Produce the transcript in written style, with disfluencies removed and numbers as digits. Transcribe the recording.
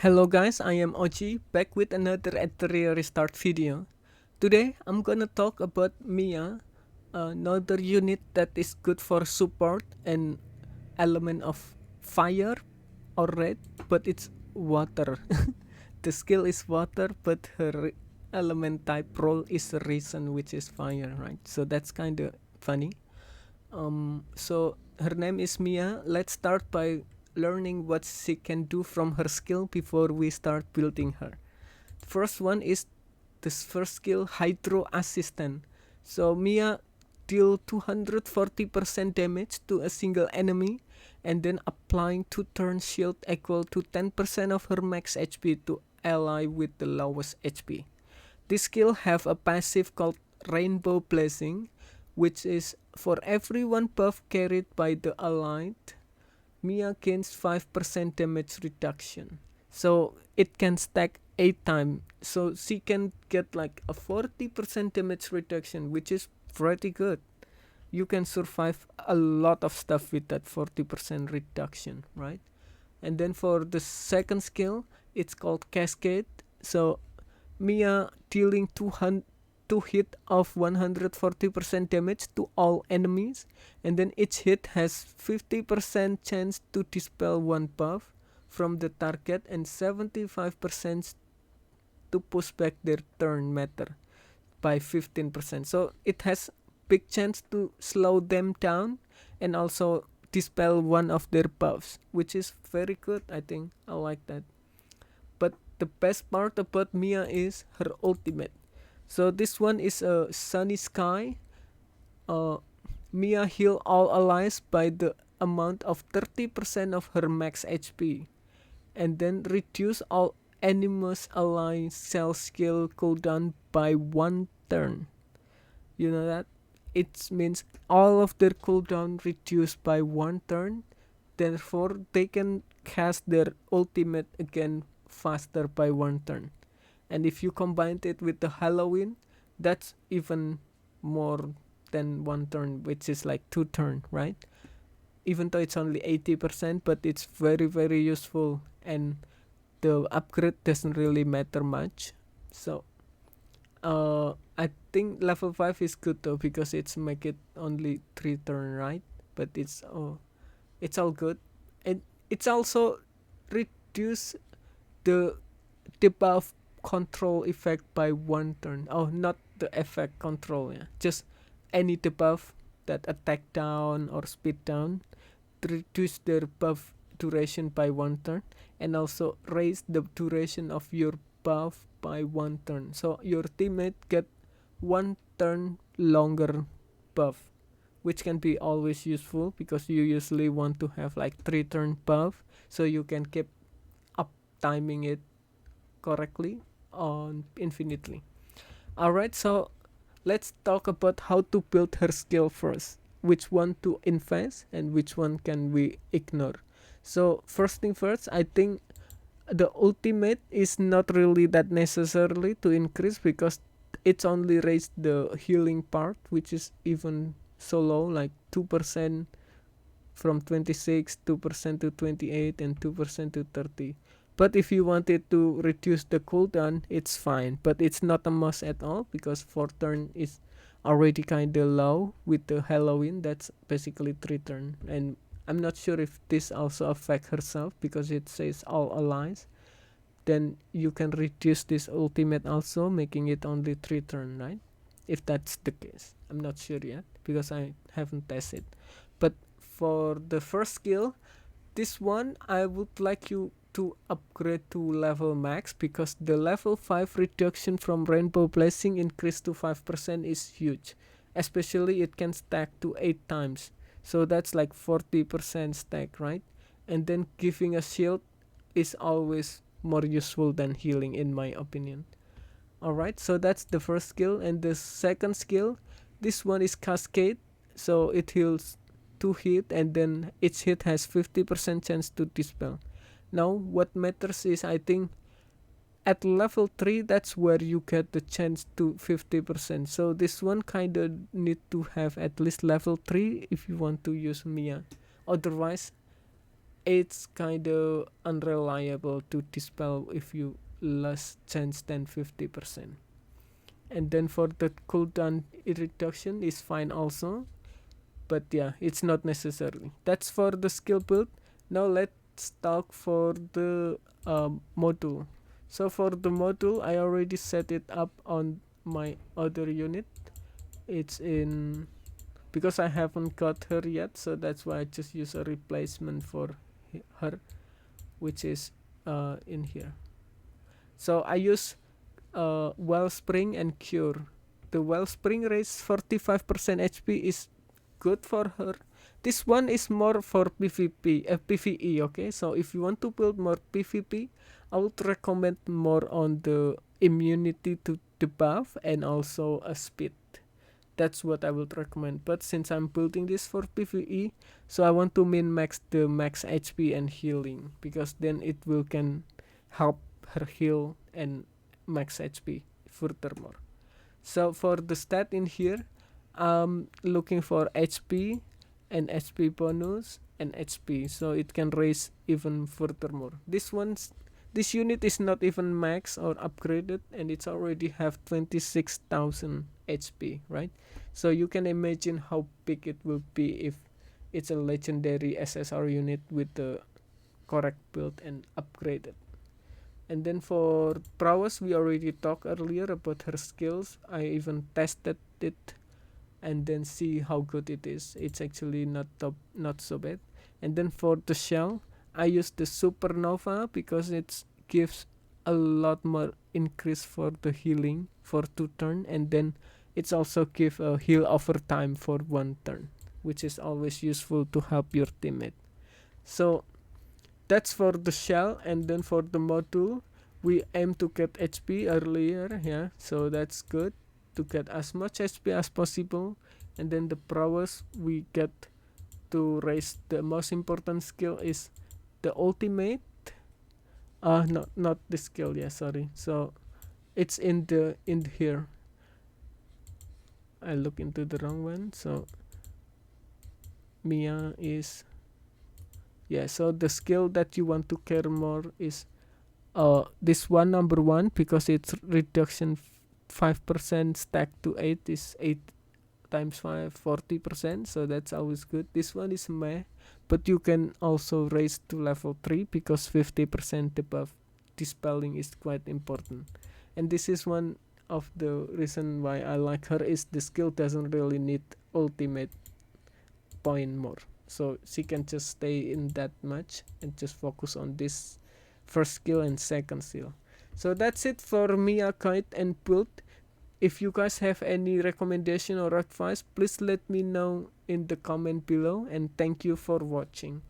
Hello guys, I am Oji back with another Etheria restart video. Today I'm gonna talk about Mia, another unit that is good for support and element of fire or red, but it's water. The skill is water, but her element type role is reason, which is fire, right? So that's kind of funny. So her name is Mia. Let's start by learning what she can do from her skill before we start building her. First one is this first skill, Hydro Assistant. So Mia deal 240% damage to a single enemy and then applying 2 turn shield equal to 10% of her max HP to ally with the lowest HP. This skill have a passive called Rainbow Blessing, which is for every one buff carried by the allied, Mia gains 5% damage reduction. So it can stack 8 times. So she can get like a 40% damage reduction, which is pretty good. You can survive a lot of stuff with that 40% reduction, right? And then for the second skill, it's called Cascade. So Mia dealing 2 hit of 140% damage to all enemies, and then each hit has 50% chance to dispel one buff from the target and 75% to push back their turn matter by 15%. So it has big chance to slow them down and also dispel one of their buffs, which is very good. I think I like that. But the best part about Mia is her ultimate. So this one is a sunny sky. Uh, Mia heal all allies by the amount of 30% of her max HP, and then reduce all Animus ally cell skill cooldown by 1 turn. You know that? It means all of their cooldown reduced by 1 turn. Therefore, they can cast their ultimate again faster by 1 turn. And if you combine it with the Halloween, that's even more than 1 turn, which is like 2 turn, right? Even though it's only 80%, but it's very very useful, and the upgrade doesn't really matter much. So I think level 5 is good though, because it's make it only 3 turn, right? But it's all good. And it's also reduce the debuff control effect by 1 turn. Oh, not the effect control, yeah. Just any debuff that attack down or speed down, reduce their buff duration by 1 turn, and also raise the duration of your buff by 1 turn. So your teammate get 1 turn longer buff, which can be always useful because you usually want to have like 3 turn buff, so you can keep up timing it correctly on infinitely. Alright, so let's talk about how to build her skill first. Which one to invest and which one can we ignore. So first thing first, I think the ultimate is not really that necessarily to increase, because it's only raised the healing part, which is even so low, like 2% from 26, 2% to 28, and 2% to 30. But if you wanted to reduce the cooldown, it's fine. But it's not a must at all, because 4 turn is already kinda low with the Halloween. That's basically 3 turn. And I'm not sure if this also affect herself, because it says all allies. Then you can reduce this ultimate also, making it only 3 turn, right? If that's the case. I'm not sure yet, because I haven't tested. But for the first skill, this one I would like you to upgrade to level max, because the level 5 reduction from Rainbow Blessing increase to 5% is huge. Especially it can stack to 8 times. So that's like 40% stack, right? And then giving a shield is always more useful than healing, in my opinion. Alright, so that's the first skill. And the second skill, this one is Cascade. So it heals 2 hit, and then each hit has 50% chance to dispel. Now what matters is, I think at level 3, that's where you get the chance to 50%. So this one kinda need to have at least level 3 if you want to use Mia. Otherwise, it's kind of unreliable to dispel if you less chance than 50%. And then for the cooldown reduction is fine also, but yeah, it's not necessary. That's for the skill build. Now let's talk for the module. So for the module, I already set it up on my other unit. It's in, because I haven't got her yet, so that's why I just use a replacement for her, which is in here. So I use Wellspring and Cure. The Wellspring raise 45% HP is good for her. This one is more for PvP, PvE, okay? So if you want to build more PvP, I would recommend more on the immunity to debuff and also a speed. That's what I would recommend. But since I'm building this for PvE, so I want to min max the max HP and healing, because then it will can help her heal and max HP furthermore. So for the stat in here, I'm looking for HP and HP bonus and HP, so it can raise even furthermore. This unit is not even max or upgraded, and it's already have 26,000 HP, right? So you can imagine how big it will be if it's a legendary SSR unit with the correct build and upgraded. And then for prowess, we already talked earlier about her skills. I even tested it and then see how good it is. It's actually not so bad. And then for the shell, I use the supernova because it gives a lot more increase for the healing for 2 turn, and then it's also give a heal over time for 1 turn, which is always useful to help your teammate. So that's for the shell. And then for the module, we aim to get HP earlier, yeah, so that's good, to get as much HP as possible. And then the prowess, we get to raise the most important skill is the ultimate. Not the skill, yeah, sorry. So it's in here. I look into the wrong one. So Mia is, yeah, so the skill that you want to care more is this one, number 1, because it's reduction 5% stacked to 8 is 8 times 5, 40%, so that's always good. This one is meh, but you can also raise to level 3 because 50% above dispelling is quite important. And this is one of the reason why I like her, is the skill doesn't really need ultimate point more, so she can just stay in that much and just focus on this first skill and second skill. So that's it for Mia guide and build. If you guys have any recommendation or advice, please let me know in the comment below, and thank you for watching.